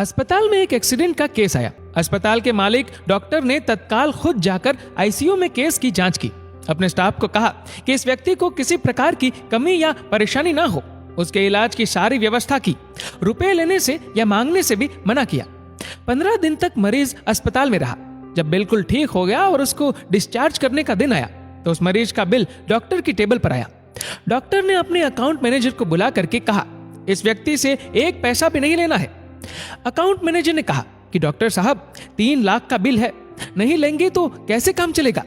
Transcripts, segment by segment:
अस्पताल में एक एक्सीडेंट का केस आया। अस्पताल के मालिक डॉक्टर ने तत्काल खुद जाकर आईसीयू में केस की जांच की। अपने स्टाफ को कहा कि इस व्यक्ति को किसी प्रकार की कमी या परेशानी ना हो। उसके इलाज की सारी व्यवस्था की। रुपए लेने से या मांगने से भी मना किया। 15 दिन तक मरीज अस्पताल में रहा। जब बिल्कुल ठीक हो गया और उसको डिस्चार्ज करने का दिन आया तो उस मरीज का बिल डॉक्टर की टेबल पर आया। डॉक्टर ने अपने अकाउंट मैनेजर को बुला करके कहा, इस व्यक्ति से 1 पैसा भी नहीं लेना है। अकाउंट मैनेजर ने कहा कि डॉक्टर साहब 3 लाख का बिल है, नहीं लेंगे तो कैसे काम चलेगा।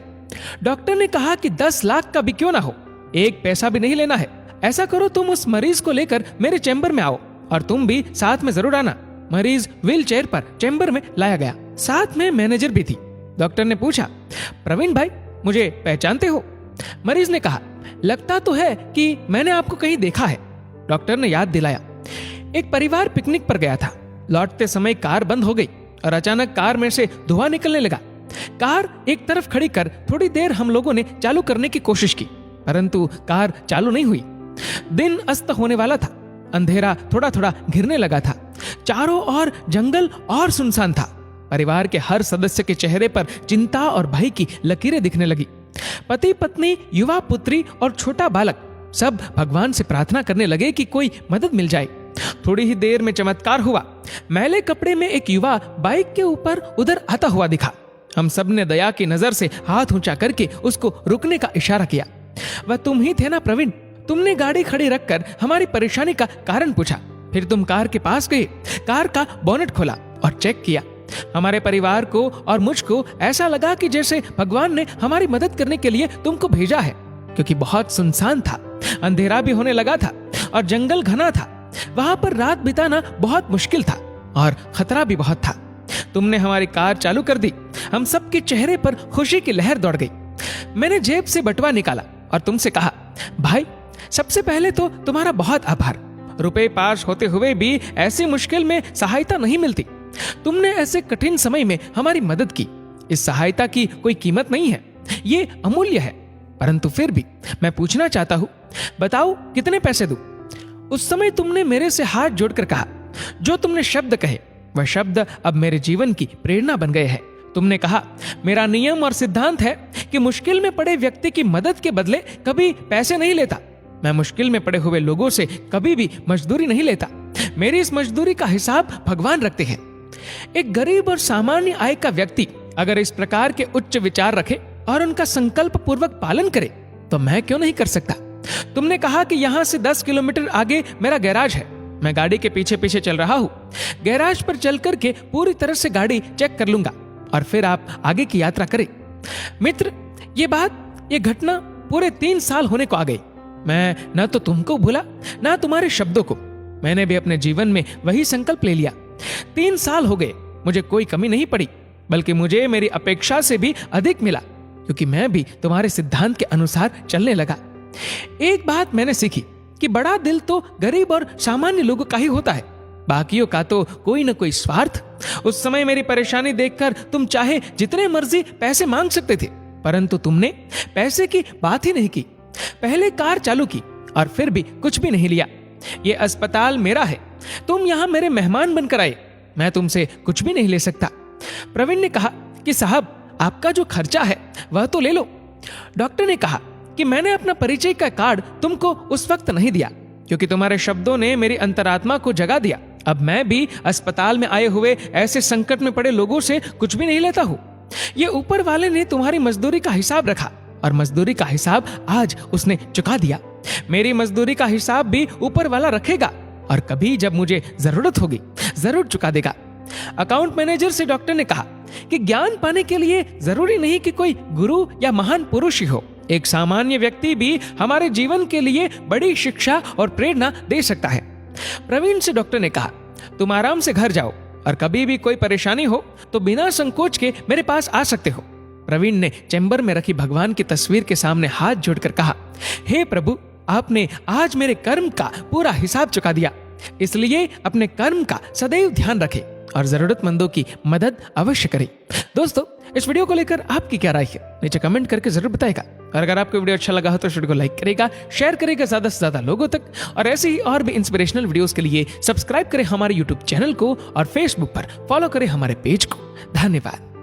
डॉक्टर ने कहा कि 10 लाख का भी क्यों ना हो, 1 पैसा भी नहीं लेना है। ऐसा करो, तुम उस मरीज को लेकर मेरे चैम्बर में आओ और तुम भी साथ में जरूर आना। मरीज व्हील चेयर पर चैम्बर में लाया गया। साथ में मैनेजर भी थी। डॉक्टर ने पूछा, प्रवीण भाई मुझे पहचानते हो? मरीज ने कहा, लगता तो है कि मैंने आपको कहीं देखा है। डॉक्टर ने याद दिलाया, एक परिवार पिकनिक पर गया था। लौटते समय कार बंद हो गई और अचानक कार में से धुआं निकलने लगा। कार एक तरफ खड़ी कर थोड़ी देर हम लोगों ने चालू करने की कोशिश की, परंतु कार चालू नहीं हुई। दिन अस्त होने वाला था। अंधेरा थोड़ा थोड़ा घिरने लगा था। चारों ओर जंगल और सुनसान था। परिवार के हर सदस्य के चेहरे पर चिंता और भय की लकीरें दिखने लगी। पति पत्नी, युवा पुत्री और छोटा बालक सब भगवान से प्रार्थना करने लगे कि कोई मदद मिल जाए। थोड़ी ही देर में चमत्कार हुआ। मैले कपड़े में एक युवा बाइक के ऊपर उधर आता हुआ दिखा। हम सब ने दया की नजर से हाथ ऊंचा करके उसको रुकने का इशारा किया। वह तुम ही थे ना प्रवीण? तुमने गाड़ी खड़ी रखकर हमारी परेशानी का कारण पूछा। फिर तुम कार के पास गए, कार का बोनेट खोला और चेक किया। हमारे परिवार को और मुझको ऐसा लगा कि जैसे भगवान ने हमारी मदद करने के लिए तुमको भेजा है, क्योंकि बहुत सुनसान था, अंधेरा भी होने लगा था और जंगल घना था। वहां पर रात बिताना बहुत मुश्किल था और खतरा भी बहुत था। तुमने हमारी कार चालू कर दी। हम सबके चेहरे पर खुशी की लहर दौड़ गई। मैंने जेब से बटुआ निकाला और तुमसे कहा, भाई सबसे पहले तो तुम्हारा बहुत आभार। रुपए पास होते हुए भी ऐसी मुश्किल में सहायता नहीं मिलती। तुमने ऐसे कठिन समय में हमारी मदद की। इस सहायता की कोई कीमत नहीं है, ये अमूल्य है। परंतु फिर भी मैं पूछना चाहता हूं, बताओ कितने पैसे दूं? उस समय तुमने मेरे से हाथ जोड़कर कहा, जो तुमने शब्द कहे वह शब्द अब मेरे जीवन की प्रेरणा बन गए हैं। तुमने कहा, मेरा नियम और सिद्धांत है कि मुश्किल में पड़े व्यक्ति की मदद के बदले कभी पैसे नहीं लेता। मैं मुश्किल में पड़े हुए लोगों से कभी भी मजदूरी नहीं लेता। मेरी इस मजदूरी का हिसाब भगवान रखते हैं। एक गरीब और सामान्य आय का व्यक्ति अगर इस प्रकार के उच्च विचार रखे और उनका संकल्प पूर्वक पालन करे तो मैं क्यों नहीं कर सकता। तुमने कहा कि यहाँ से 10 किलोमीटर आगे मेरा गैराज है। मैं गाड़ी के पीछे पीछे चल रहा हूँ। गैराज पर चल करके पूरी तरह से गाड़ी चेक कर लूंगा और फिर आप आगे की यात्रा करें। मित्र, ये घटना पूरे 3 साल होने को आ गई। मैं न तो तुमको भूला न तुम्हारे शब्दों को। मैंने भी अपने जीवन में वही संकल्प ले लिया। 3 साल हो गए, मुझे कोई कमी नहीं पड़ी, बल्कि मुझे मेरी अपेक्षा से भी अधिक मिला, क्योंकि मैं भी तुम्हारे सिद्धांत के अनुसार चलने लगा। एक बात मैंने सीखी कि बड़ा दिल तो गरीब और सामान्य लोगों का ही होता है, बाकियों का तो कोई न कोई स्वार्थ। उस समय मेरी परेशानी देखकर तुम चाहे जितने मर्जी पैसे मांग सकते थे, परंतु तुमने पैसे की बात ही नहीं की। पहले कार चालू की और फिर भी कुछ भी नहीं लिया। ये अस्पताल मेरा है, तुम यहाँ मेरे मेहमान बनकर आए, मैं तुमसे कुछ भी नहीं ले सकता। प्रवीण ने कहा कि साहब, आपका जो खर्चा है वह तो ले लो। डॉक्टर ने कहा कि मैंने अपना परिचय का कार्ड तुमको उस वक्त नहीं दिया, क्योंकि तुम्हारे शब्दों ने मेरी अंतरात्मा को जगा दिया। अब मैं भी अस्पताल में आए हुए ऐसे संकट में पड़े लोगों से कुछ भी नहीं लेता हूँ। ये ऊपर वाले ने तुम्हारी मजदूरी का हिसाब रखा और मजदूरी का हिसाब आज उसने चुका दिया। मेरी मजदूरी का हिसाब भी ऊपर वाला रखेगा और कभी जब मुझे जरूरत होगी जरूर चुका देगा। अकाउंट मैनेजर से डॉक्टर ने कहा कि ज्ञान पाने के लिए जरूरी नहीं कि कोई गुरु या महान पुरुष ही हो। एक सामान्य व्यक्ति भी हमारे जीवन के लिए बड़ी शिक्षा और प्रेरणा दे सकता है। प्रवीण से डॉक्टर ने कहा, तुम आराम से घर जाओ और कभी भी कोई परेशानी हो तो बिना संकोच के मेरे पास आ सकते हो। प्रवीण ने चैम्बर में रखी भगवान की तस्वीर के सामने हाथ जोड़कर कहा, हे प्रभु, आपने आज मेरे कर्म का पूरा हिसाब चुका दिया, इसलिए अपने कर्म का सदैव ध्यान रखें और जरूरतमंदों की मदद अवश्य करें। दोस्तों, इस वीडियो को लेकर आपकी क्या राय है नीचे कमेंट करके जरूर बताएगा और अगर आपको वीडियो अच्छा लगा हो तो वीडियो को लाइक करेगा, शेयर करेगा ज्यादा से ज्यादा लोगों तक। और ऐसे ही और भी इंस्पिरेशनल वीडियोस के लिए सब्सक्राइब करें हमारे यूट्यूब चैनल को और फेसबुक पर फॉलो करें हमारे पेज को। धन्यवाद।